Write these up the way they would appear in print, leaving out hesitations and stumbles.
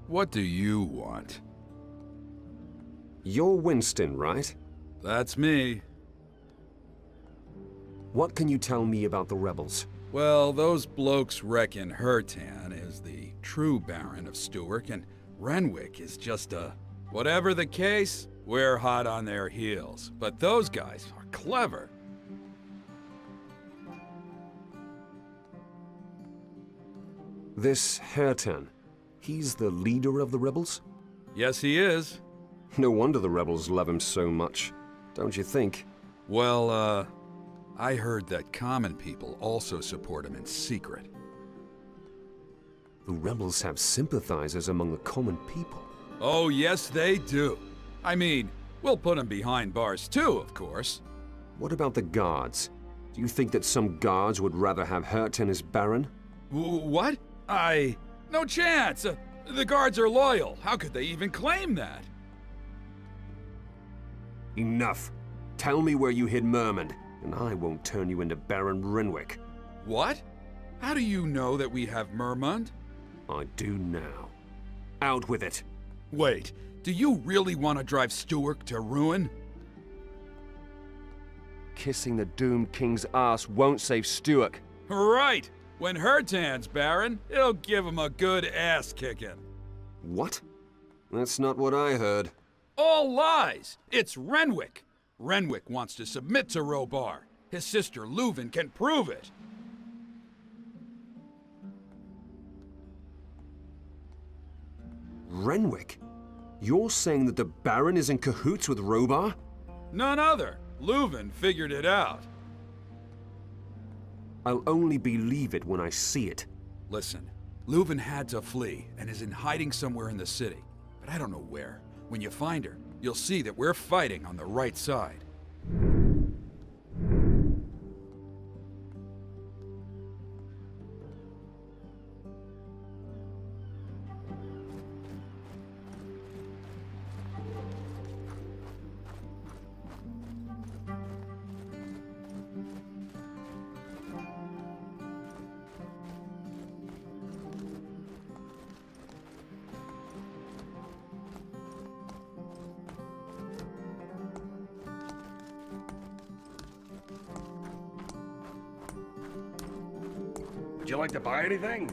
What do you want? You're Winston, right? That's me. What can you tell me about the rebels? Well, those blokes reckon Hertan is the true Baron of Stuart, and Renwick is just a... Whatever the case, we're hot on their heels. But those guys are clever. This Hertan, he's the leader of the rebels? Yes, he is. No wonder the rebels love him so much, don't you think? Well, I heard that common people also support him in secret. The rebels have sympathizers among the common people. Oh, yes, they do. I mean, we'll put him behind bars too, of course. What about the guards? Do you think that some guards would rather have Hertan as Baron? What? No chance! The guards are loyal. How could they even claim that? Enough. Tell me where you hid Merman, and I won't turn you into Baron Renwick. What? How do you know that we have Mermund? I do now. Out with it. Wait, do you really want to drive Stuart to ruin? Kissing the doomed king's ass won't save Stuart. Right! When Hertan's Baron, it'll give him a good ass-kicking. What? That's not what I heard. All lies! It's Renwick! Renwick wants to submit to Robar. His sister Leuven can prove it. Renwick? You're saying that the Baron is in cahoots with Robar? None other. Leuven figured it out. I'll only believe it when I see it. Listen, Leuven had to flee and is in hiding somewhere in the city. But I don't know where. When you find her, you'll see that we're fighting on the right side. Would you like to buy anything?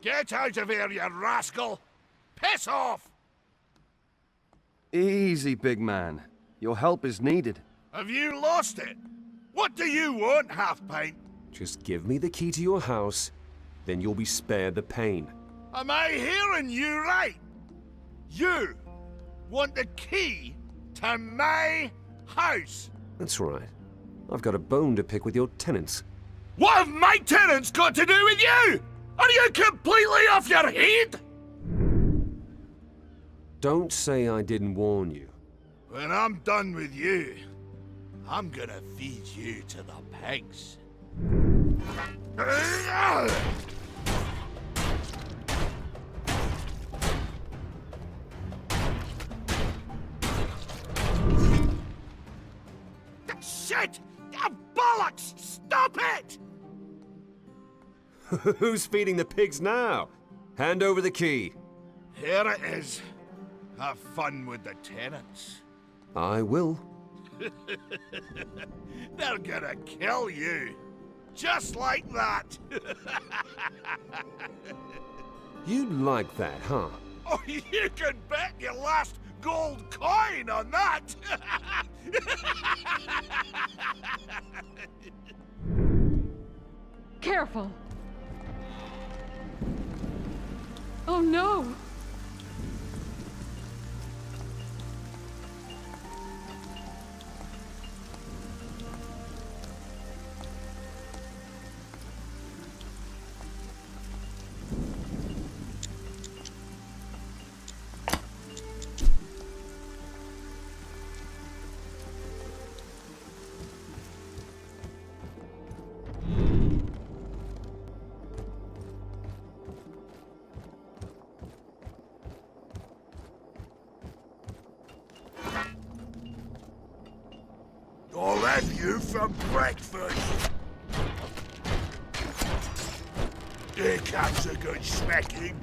Get out of here, you rascal! Piss off! Easy, big man. Your help is needed. Have you lost it? What do you want, half-pint? Just give me the key to your house, then you'll be spared the pain. Am I hearing you right? You want the key to my house? That's right. I've got a bone to pick with your tenants. What have my tenants got to do with you? Are you completely off your head? Don't say I didn't warn you. When I'm done with you, I'm gonna feed you to the pigs. Shit! Bollocks! Stop it! Who's feeding the pigs now? Hand over the key. Here it is. Have fun with the tenants. I will. They're gonna kill you. Just like that. You like that, huh? Oh, you can bet your last gold coin on that. Careful! Oh no! I'll have you for breakfast. Here comes a good smacking.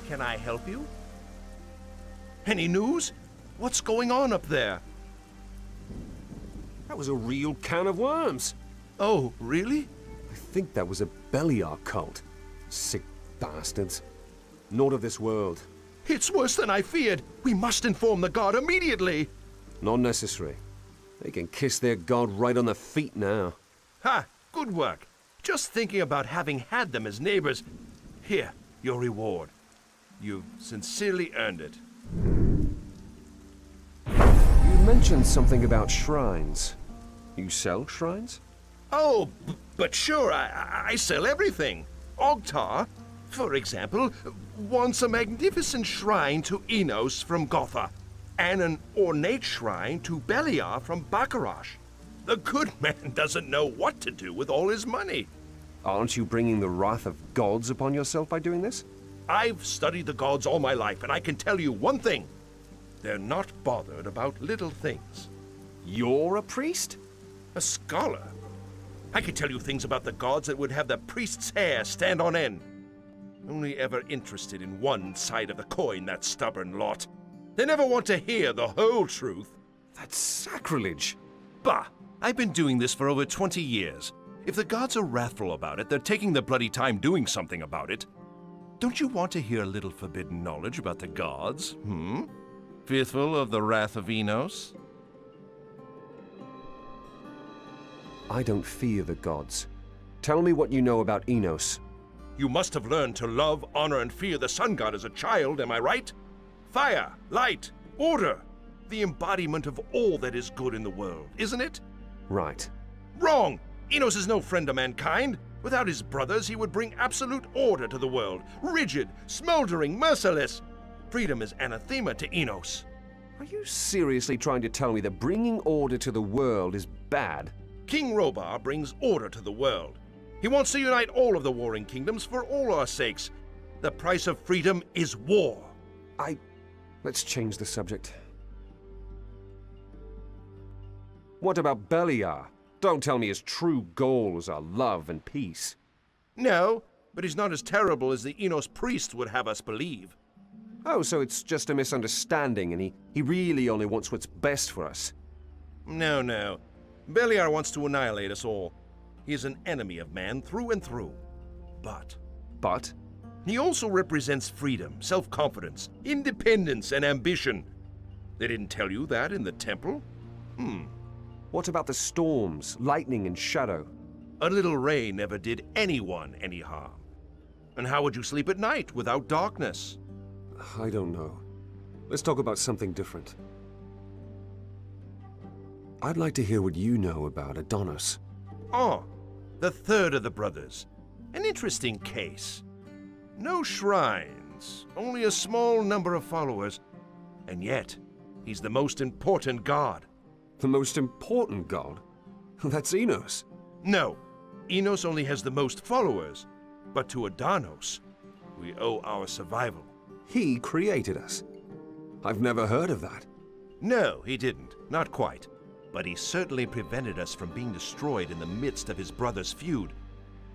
Can I help you? Any news? What's going on up there? That was a real can of worms. Oh, really? I think that was a Beliar cult. Sick bastards. Not of this world. It's worse than I feared. We must inform the god immediately. Not necessary. They can kiss their god right on the feet now. Ha! Good work. Just thinking about having had them as neighbors. Here, your reward. You've sincerely earned it. You mentioned something about shrines. You sell shrines? Oh, but sure, I sell everything. Ogtar, for example, wants a magnificent shrine to Enos from Gotha, and an ornate shrine to Beliar from Bakarash. The good man doesn't know what to do with all his money. Aren't you bringing the wrath of gods upon yourself by doing this? I've studied the gods all my life, and I can tell you one thing. They're not bothered about little things. You're a priest? A scholar. I can tell you things about the gods that would have the priest's hair stand on end. Only ever interested in one side of the coin, that stubborn lot. They never want to hear the whole truth. That's sacrilege. Bah! I've been doing this for over 20 years. If the gods are wrathful about it, they're taking their bloody time doing something about it. Don't you want to hear a little forbidden knowledge about the gods, Fearful of the wrath of Enos? I don't fear the gods. Tell me what you know about Enos. You must have learned to love, honor, and fear the sun god as a child, am I right? Fire, light, order. The embodiment of all that is good in the world, isn't it? Right. Wrong! Enos is no friend of mankind. Without his brothers, he would bring absolute order to the world. Rigid, smoldering, merciless. Freedom is anathema to Enos. Are you seriously trying to tell me that bringing order to the world is bad? King Robar brings order to the world. He wants to unite all of the warring kingdoms for all our sakes. The price of freedom is war. Let's change the subject. What about Beliar? Don't tell me his true goals are love and peace. No, but he's not as terrible as the Enos priests would have us believe. Oh, so it's just a misunderstanding and he really only wants what's best for us. No. Beliar wants to annihilate us all. He is an enemy of man through and through. But he also represents freedom, self-confidence, independence, and ambition. They didn't tell you that in the temple? What about the storms, lightning and shadow? A little rain never did anyone any harm. And how would you sleep at night without darkness? I don't know. Let's talk about something different. I'd like to hear what you know about Adonis. Oh, the third of the brothers. An interesting case. No shrines, only a small number of followers. And yet, he's the most important god. The most important god? That's Enos. No, Enos only has the most followers. But to Adonis, we owe our survival. He created us. I've never heard of that. No, he didn't. Not quite. But he certainly prevented us from being destroyed in the midst of his brother's feud.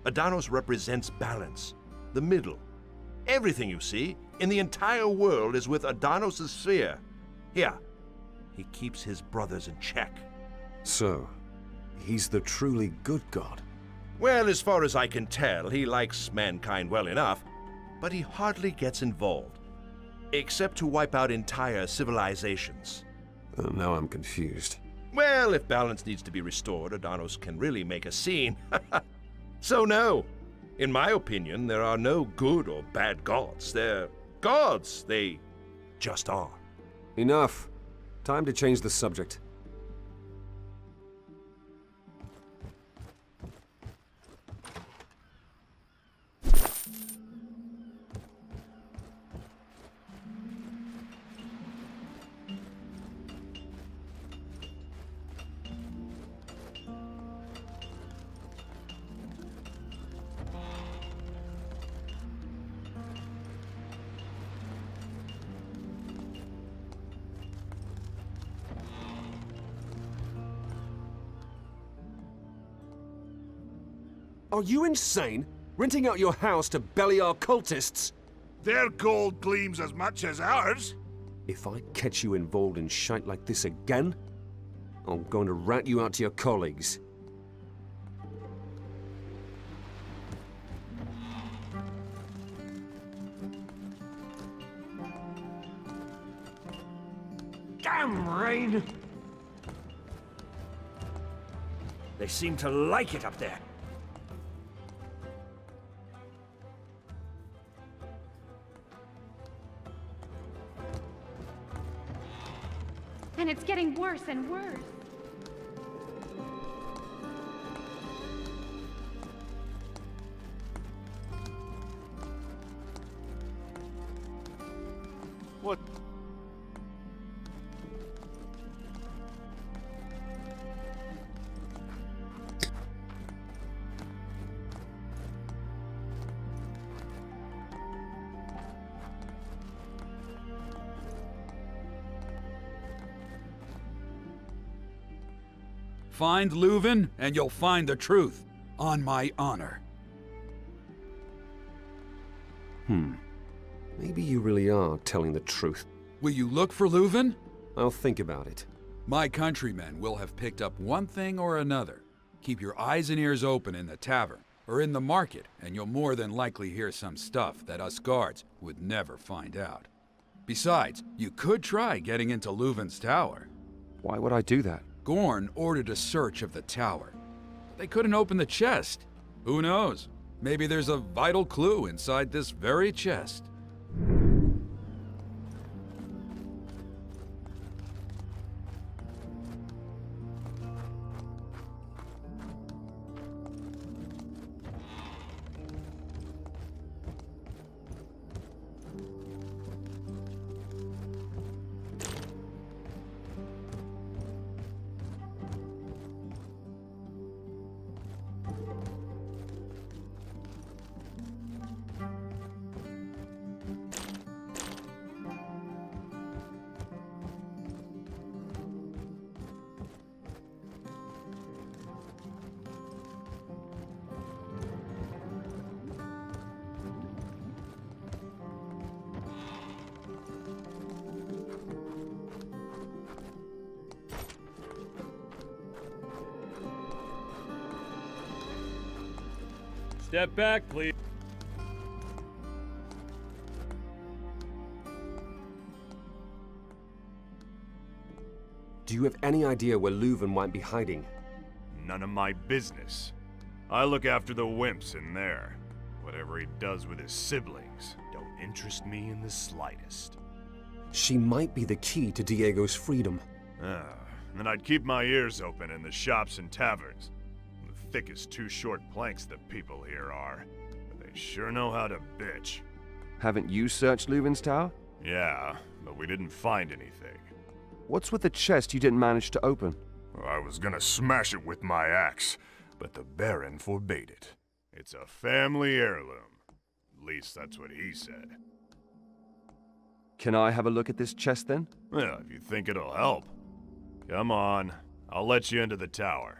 Adonis represents balance, the middle. Everything you see in the entire world is with Adonis' sphere. Here, he keeps his brothers in check. So, he's the truly good god. Well, as far as I can tell, he likes mankind well enough, but he hardly gets involved. Except to wipe out entire civilizations. Now I'm confused. Well, if balance needs to be restored, Adonis can really make a scene. So no. In my opinion, there are no good or bad gods. They're gods. They just are. Enough. Time to change the subject. Are you insane? Renting out your house to Beliar cultists? Their gold gleams as much as ours. If I catch you involved in shite like this again, I'm going to rat you out to your colleagues. Damn rain! They seem to like it up there. And it's getting worse and worse. What? Find Leuven, and you'll find the truth. On my honor. Maybe you really are telling the truth. Will you look for Leuven? I'll think about it. My countrymen will have picked up one thing or another. Keep your eyes and ears open in the tavern, or in the market, and you'll more than likely hear some stuff that us guards would never find out. Besides, you could try getting into Leuven's tower. Why would I do that? Gorn ordered a search of the tower. They couldn't open the chest. Who knows? Maybe there's a vital clue inside this very chest. Step back, please. Do you have any idea where Leuven might be hiding? None of my business. I look after the wimps in there. Whatever he does with his siblings don't interest me in the slightest. She might be the key to Diego's freedom. Then I'd keep my ears open in the shops and taverns. The thick as two short planks the people here are. But they sure know how to bitch. Haven't you searched Leuven's tower? Yeah, but we didn't find anything. What's with the chest you didn't manage to open? I was gonna smash it with my axe, but the Baron forbade it. It's a family heirloom. At least that's what he said. Can I have a look at this chest then? Well, if you think it'll help. Come on, I'll let you into the tower.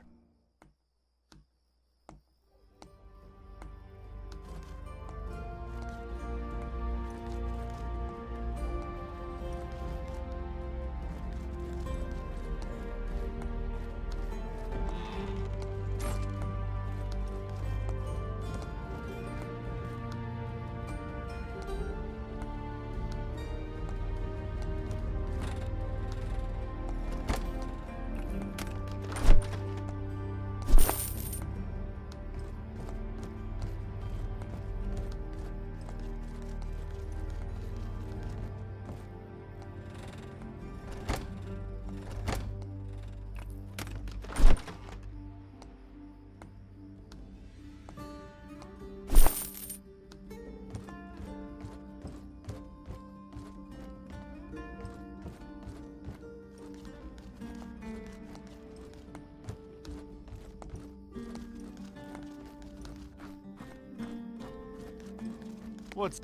What's...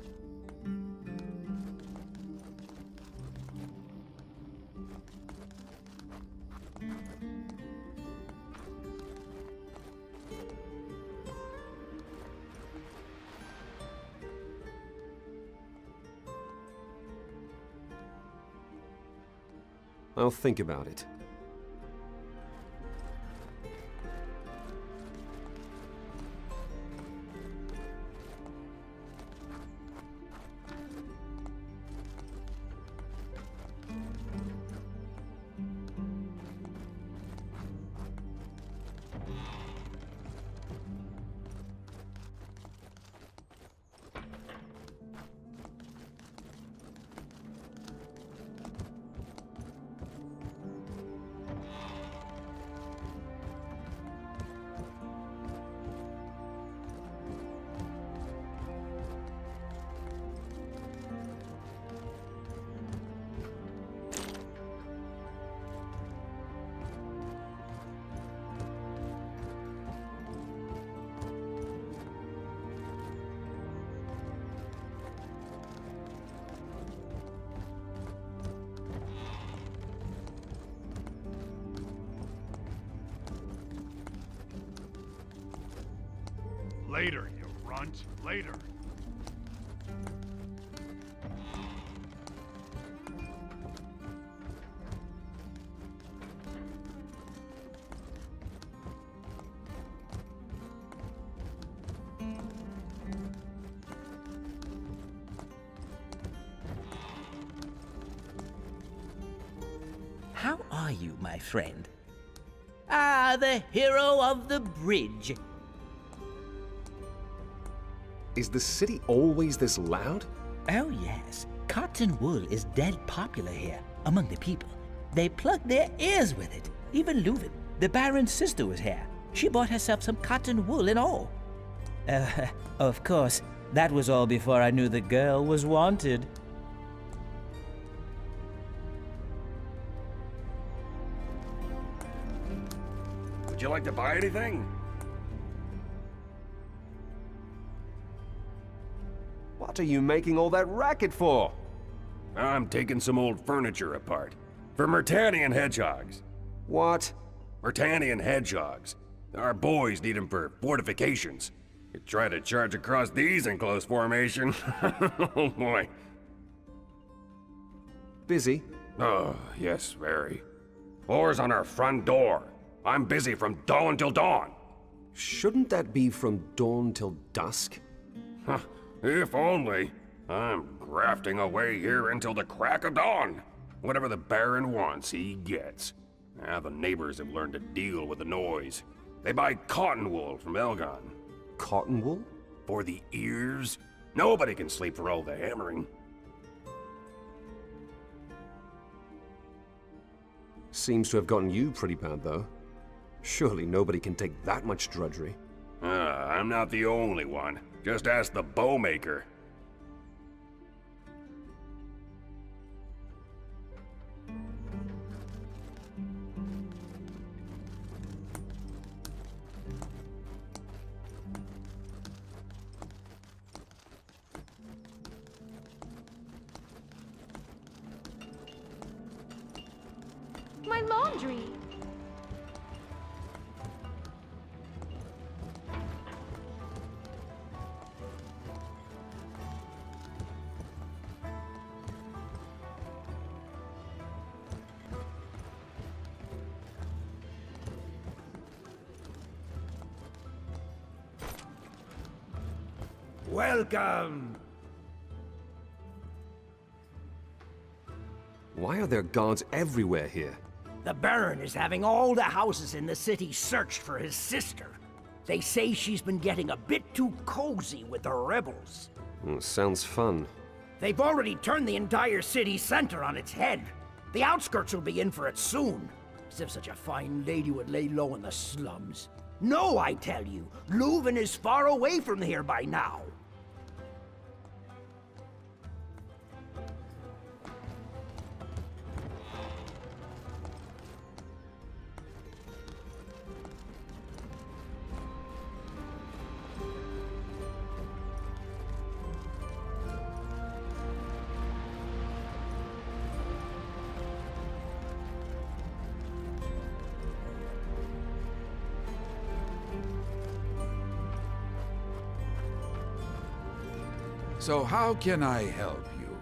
I'll think about it. Later, you runt. Later. How are you, my friend? Ah, the hero of the bridge. Is the city always this loud? Oh, yes. Cotton wool is dead popular here among the people. They plug their ears with it. Even Leuven, the Baron's sister, was here. She bought herself some cotton wool and all. Of course, that was all before I knew the girl was wanted. Would you like to buy anything? What are you making all that racket for? I'm taking some old furniture apart. For Myrtanian hedgehogs. What? Myrtanian hedgehogs. Our boys need them for fortifications. You try to charge across these in close formation. Oh boy. Busy? Oh, yes, very. Doors on our front door. I'm busy from dawn till dawn. Shouldn't that be from dawn till dusk? Huh, if only. I'm grafting away here until the crack of dawn. Whatever the Baron wants, he gets. Now the neighbors have learned to deal with the noise. They buy cotton wool from Elgon. Cotton wool? For the ears? Nobody can sleep for all the hammering. Seems to have gotten you pretty bad, though. Surely nobody can take that much drudgery. I'm not the only one. Just ask the bowmaker. My laundry! Welcome! Why are there guards everywhere here? The Baron is having all the houses in the city searched for his sister. They say she's been getting a bit too cozy with the rebels. Sounds fun. They've already turned the entire city center on its head. The outskirts will be in for it soon. As if such a fine lady would lay low in the slums. No, I tell you, Leuven is far away from here by now. So how can I help you?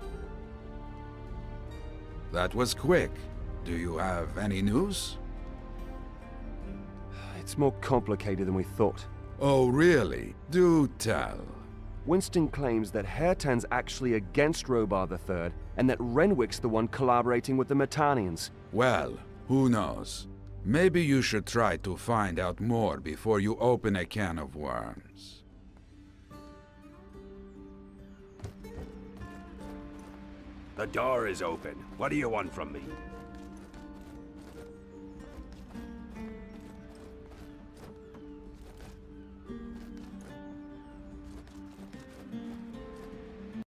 That was quick. Do you have any news? It's more complicated than we thought. Oh, really? Do tell. Winston claims that Hairtan's actually against Robar III, and that Renwick's the one collaborating with the Metanians. Well, who knows? Maybe you should try to find out more before you open a can of worms. The door is open. What do you want from me?